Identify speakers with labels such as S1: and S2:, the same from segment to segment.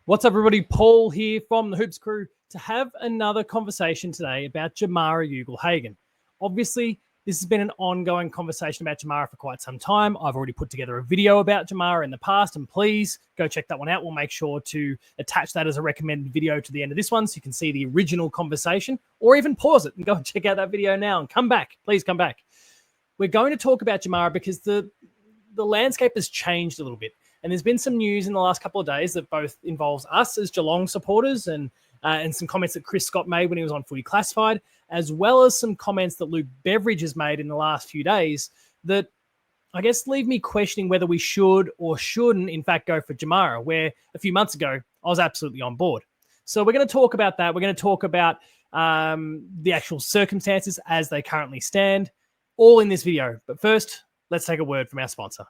S1: What's up, everybody? Paul here from the Hoops Crew to have another conversation today about Jamarra Ugle-Hagan. Obviously, this has been an ongoing conversation about Jamarra for quite some time. I've already put together a video about Jamarra in the past, and please go check that one out. We'll make sure to attach that as a recommended video to the end of this one so you can see the original conversation, or even pause it and go and check out that video now and come back. Please come back. We're going to talk about Jamarra because the landscape has changed a little bit. And there's been some news in the last couple of days that both involves us as Geelong supporters and some comments that Chris Scott made when he was on Footy Classified, as well as some comments that Luke Beveridge has made in the last few days that I guess leave me questioning whether we should or shouldn't, in fact, go for Jamarra, where a few months ago I was absolutely on board. So we're going to talk about that. We're going to talk about the actual circumstances as they currently stand, all in this video. But first, let's take a word from our sponsor.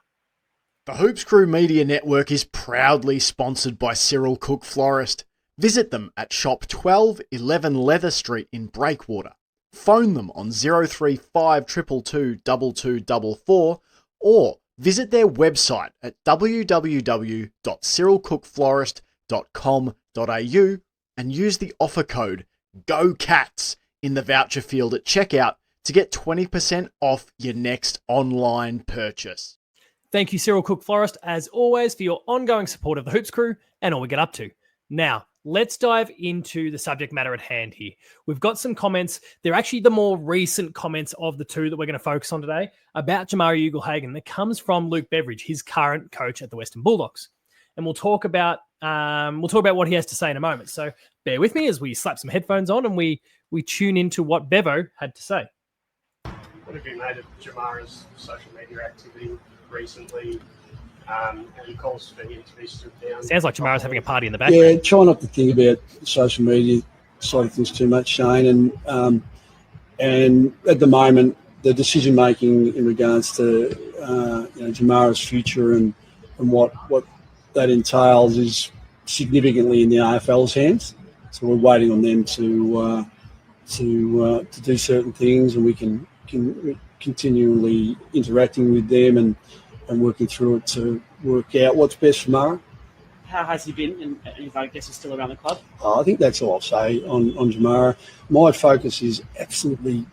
S2: The Hoops Crew Media Network is proudly sponsored by Cyril Cook Florist. Visit them at Shop 12, 11 Leather Street in Breakwater. Phone them on 035 222 2244 or visit their website at www.cyrilcookflorist.com.au and use the offer code GOCATS in the voucher field at checkout to get 20% off your next online purchase.
S1: Thank you, Cyril Cook Florist, as always, for your ongoing support of the Hoops Crew and all we get up to. Now, let's dive into the subject matter at hand here. We've got some comments. They're actually the more recent comments of the two that we're going to focus on today about Jamarra Ugle-Hagan that comes from Luke Beveridge, his current coach at the Western Bulldogs. And we'll talk about what he has to say in a moment. So bear with me as we slap some headphones on and we tune into what Bevo had to say.
S3: What have you made of Jamarra's social media activity recently, and calls for him to be stood down?
S1: Sounds like Jamarra's having a party in the background.
S4: Yeah, try not to think about the social media side of things too much, Shane. And at the moment, the decision making in regards to Jamarra's future and what that entails is significantly in the AFL's hands. So we're waiting on them to do certain things, and we can continually interacting with them and working through it to work out what's best for Jamarra.
S5: How has he been? And if I guess he's still around the club?
S4: I think that's all I'll say on Jamarra. My focus is absolutely,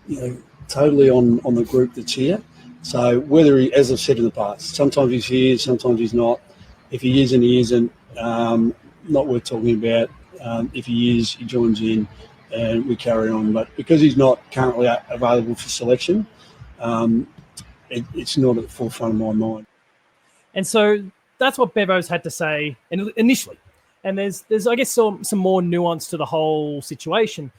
S4: totally on the group that's here. So whether he, as I've said in the past, sometimes he's here, sometimes he's not. If he is and he isn't, not worth talking about. If he is, he joins in and we carry on. But because he's not currently available for selection, it's not at the forefront of my mind.
S1: And so that's what Bevo's had to say initially. And there's I guess, some more nuance to the whole situation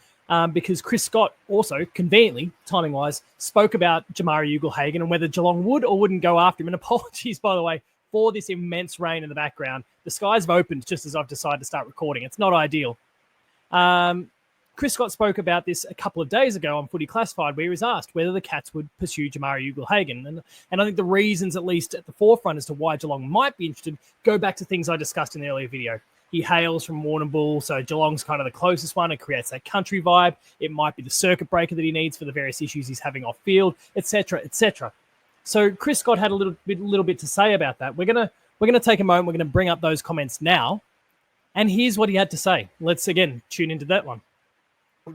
S1: because Chris Scott also, conveniently, timing-wise, spoke about Jamarra Ugle-Hagan and whether Geelong would or wouldn't go after him. And apologies, by the way, for this immense rain in the background. The skies have opened just as I've decided to start recording. It's not ideal. Chris Scott spoke about this a couple of days ago on Footy Classified, where he was asked whether the Cats would pursue Jamarra Ugle-Hagan. And I think the reasons, at least at the forefront, as to why Geelong might be interested, go back to things I discussed in the earlier video. He hails from Warrnambool, so Geelong's kind of the closest one. It creates that country vibe. It might be the circuit breaker that he needs for the various issues he's having off field, etc., etc. So Chris Scott had a little bit to say about that. We're gonna take a moment. We're gonna bring up those comments now, and here's what he had to say. Let's again tune into that one.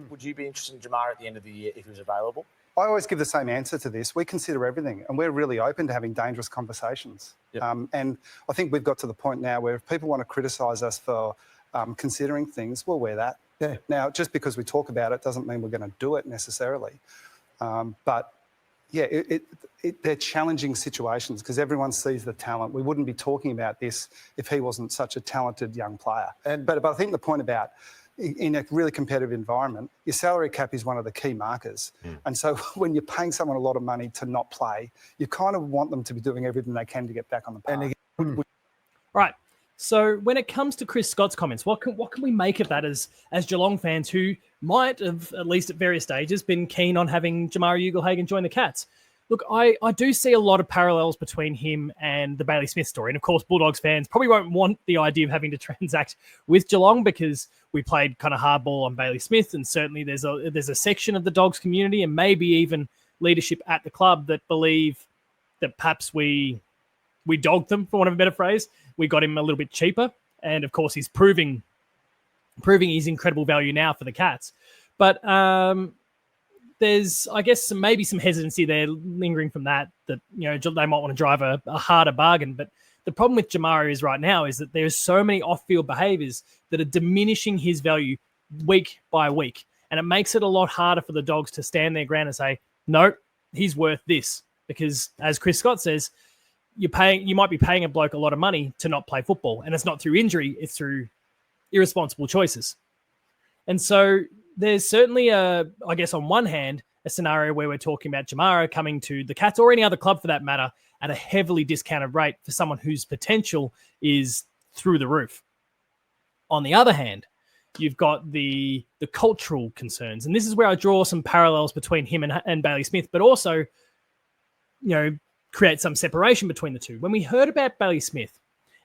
S6: Would you be interested in Jamarra at the end of the year if he was available?
S7: I always give the same answer to this. We consider everything, and we're really open to having dangerous conversations. Yep. And I think we've got to the point now where if people want to criticise us for considering things, we'll wear that. Yeah. Now, just because we talk about it doesn't mean we're going to do it necessarily. But yeah, they're challenging situations because everyone sees the talent. We wouldn't be talking about this if he wasn't such a talented young player. But I think the point about in a really competitive environment, your salary cap is one of the key markers. And so when you're paying someone a lot of money to not play, you kind of want them to be doing everything they can to get back on the park.
S1: Right. So when it comes to Chris Scott's comments, what can we make of that as Geelong fans who might have, at least at various stages, been keen on having Jamarra Ugle-Hagan join the Cats? Look, I do see a lot of parallels between him and the Bailey Smith story. And of course, Bulldogs fans probably won't want the idea of having to transact with Geelong because we played kind of hardball on Bailey Smith. And certainly there's a section of the Dogs community and maybe even leadership at the club that believe that perhaps we dogged them, for want of a better phrase. We got him a little bit cheaper. And of course, he's proving his incredible value now for the Cats. But there's, I guess, maybe some hesitancy there lingering from that they might want to drive a harder bargain. But the problem with Jamarra is right now is that there's so many off-field behaviours that are diminishing his value week by week. And it makes it a lot harder for the Dogs to stand their ground and say, no, he's worth this. Because as Chris Scott says, you might be paying a bloke a lot of money to not play football. And it's not through injury, it's through irresponsible choices. And so there's certainly I guess on one hand, a scenario where we're talking about Jamarra coming to the Cats or any other club for that matter at a heavily discounted rate for someone whose potential is through the roof. On the other hand, you've got the cultural concerns. And this is where I draw some parallels between him and Bailey Smith, but also, create some separation between the two. When we heard about Bailey Smith,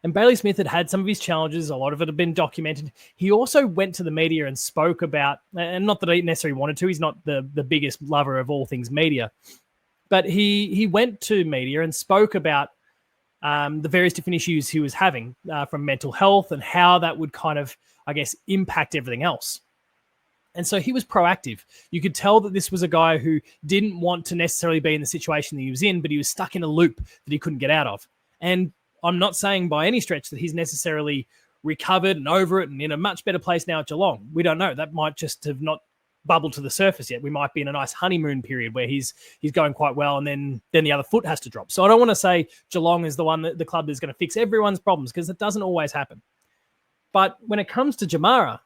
S1: and Bailey Smith had some of his challenges, a lot of it had been documented, he also went to the media and spoke about, and not that he necessarily wanted to, he's not the biggest lover of all things media, but he went to media and spoke about the various different issues he was having from mental health and how that would kind of, I guess, impact everything else. And so he was proactive. You could tell that this was a guy who didn't want to necessarily be in the situation that he was in, but he was stuck in a loop that he couldn't get out of. And I'm not saying by any stretch that he's necessarily recovered and over it and in a much better place now at Geelong. We don't know. That might just have not bubbled to the surface yet. We might be in a nice honeymoon period where he's going quite well, and then the other foot has to drop. So I don't want to say Geelong is the one that the club is going to fix everyone's problems, because it doesn't always happen. But when it comes to Jamarra,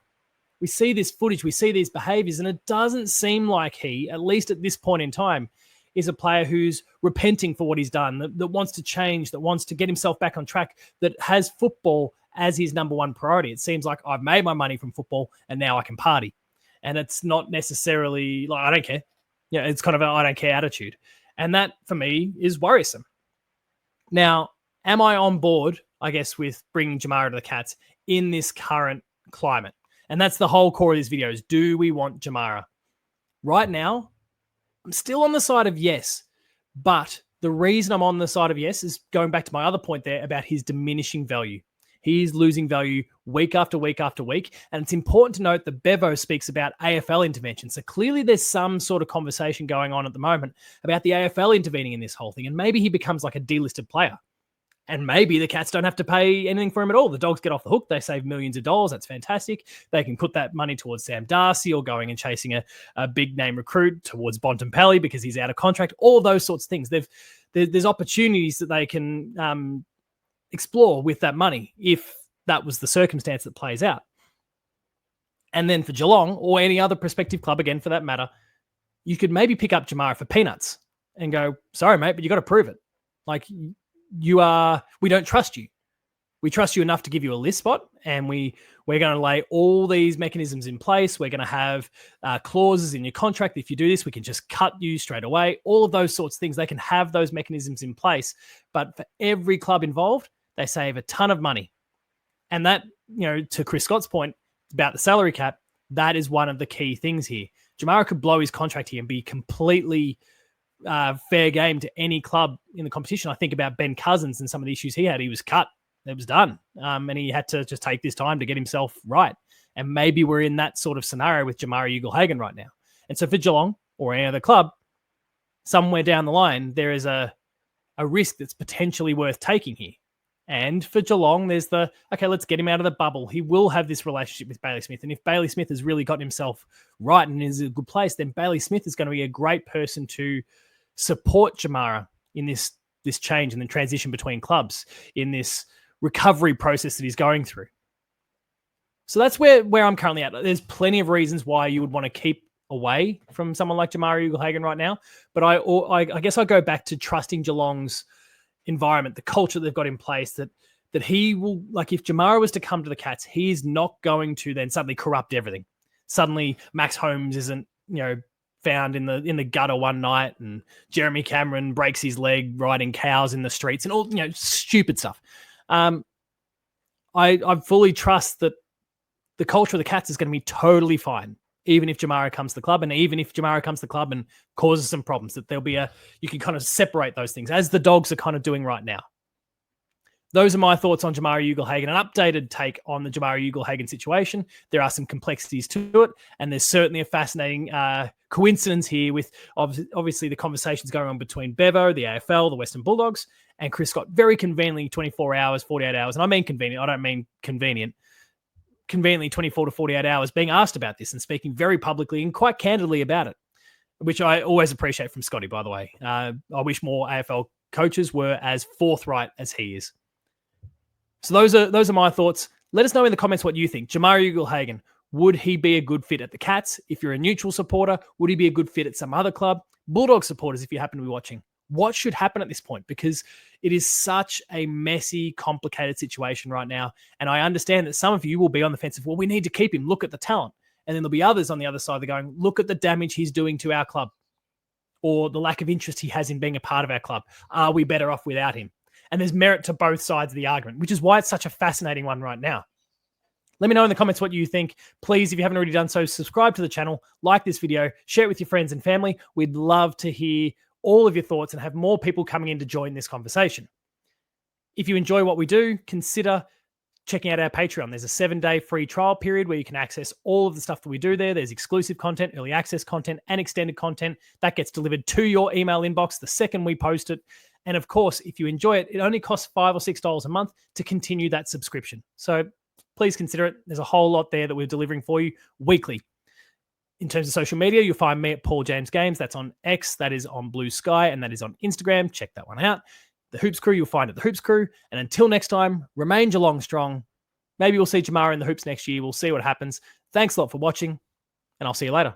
S1: we see this footage, we see these behaviours, and it doesn't seem like he, at least at this point in time, is a player who's repenting for what he's done, that wants to change, that wants to get himself back on track, that has football as his number one priority. It seems like I've made my money from football and now I can party. And it's not necessarily like, I don't care. It's kind of an I don't care attitude. And that, for me, is worrisome. Now, am I on board, I guess, with bringing Jamarra to the Cats in this current climate? And that's the whole core of this video is, do we want Jamarra? Right now, I'm still on the side of yes. But the reason I'm on the side of yes is going back to my other point there about his diminishing value. He's losing value week after week after week. And it's important to note that Bevo speaks about AFL intervention. So clearly there's some sort of conversation going on at the moment about the AFL intervening in this whole thing. And maybe he becomes like a delisted player. And maybe the Cats don't have to pay anything for him at all. The Dogs get off the hook. They save millions of dollars. That's fantastic. They can put that money towards Sam Darcy or going and chasing a big name recruit towards Bontempelli because he's out of contract. All of those sorts of things. There's opportunities that they can explore with that money if that was the circumstance that plays out. And then for Geelong or any other prospective club, again, for that matter, you could maybe pick up Jamarra for peanuts and go, sorry, mate, but you got to prove it. Like, we don't trust you. We trust you enough to give you a list spot, and we're going to lay all these mechanisms in place. We're going to have clauses in your contract. If you do this, we can just cut you straight away. All of those sorts of things, they can have those mechanisms in place. But for every club involved, they save a ton of money. And that, to Chris Scott's point about the salary cap, that is one of the key things here. Jamarra could blow his contract here and be completely fair game to any club in the competition. I think about Ben Cousins and some of the issues he had. He was cut. It was done. And he had to just take this time to get himself right. And maybe we're in that sort of scenario with Jamarra Ugle-Hagan right now. And so for Geelong or any other club, somewhere down the line, there is a risk that's potentially worth taking here. And for Geelong, there's okay, let's get him out of the bubble. He will have this relationship with Bailey Smith. And if Bailey Smith has really gotten himself right and is in a good place, then Bailey Smith is going to be a great person to support Jamarra in this change and the transition between clubs, in this recovery process that he's going through. So that's where I'm currently at. There's plenty of reasons why you would want to keep away from someone like Jamarra Ugle-Hagan right now. But I guess I go back to trusting Geelong's environment, the culture they've got in place, that he will, like, if Jamarra was to come to the Cats, he's not going to then suddenly corrupt everything. Suddenly Max Holmes isn't, found in the gutter one night, and Jeremy Cameron breaks his leg riding cows in the streets and all, stupid stuff. I fully trust that the culture of the Cats is going to be totally fine, even if Jamarra comes to the club, and even if Jamarra comes to the club and causes some problems, that there'll be you can kind of separate those things, as the Dogs are kind of doing right now. those are my thoughts on Jamarra Ugle-Hagan, an updated take on the Jamarra Ugle-Hagan situation. There are some complexities to it, and there's certainly a fascinating coincidence here with obviously the conversations going on between Bevo, the AFL, the Western Bulldogs, and Chris Scott. Very conveniently 24 hours, 48 hours, and I mean convenient, I don't mean convenient, conveniently 24 to 48 hours being asked about this and speaking very publicly and quite candidly about it, which I always appreciate from Scotty, by the way. I wish more AFL coaches were as forthright as he is. So those are my thoughts. Let us know in the comments what you think. Jamarra Ugle-Hagan, would he be a good fit at the Cats? If you're a neutral supporter, would he be a good fit at some other club? Bulldog supporters, if you happen to be watching, what should happen at this point? Because it is such a messy, complicated situation right now. And I understand that some of you will be on the fence of, well, we need to keep him. Look at the talent. And then there'll be others on the other side that are going, look at the damage he's doing to our club, or the lack of interest he has in being a part of our club. Are we better off without him? And there's merit to both sides of the argument, which is why it's such a fascinating one right now. Let me know in the comments what you think. Please, if you haven't already done so, subscribe to the channel, like this video, share it with your friends and family. We'd love to hear all of your thoughts and have more people coming in to join this conversation. If you enjoy what we do, consider checking out our Patreon. There's a 7-day free trial period where you can access all of the stuff that we do there. There's exclusive content, early access content, and extended content that gets delivered to your email inbox the second we post it. And of course, if you enjoy it, it only costs $5 or $6 a month to continue that subscription. So please consider it. There's a whole lot there that we're delivering for you weekly. In terms of social media, you'll find me at Paul James Games. That's on X, that is on Blue Sky, and that is on Instagram. Check that one out. The Hoops Crew, you'll find at the Hoops Crew. And until next time, remain Geelong strong. Maybe we'll see Jamarra in the Hoops next year. We'll see what happens. Thanks a lot for watching, and I'll see you later.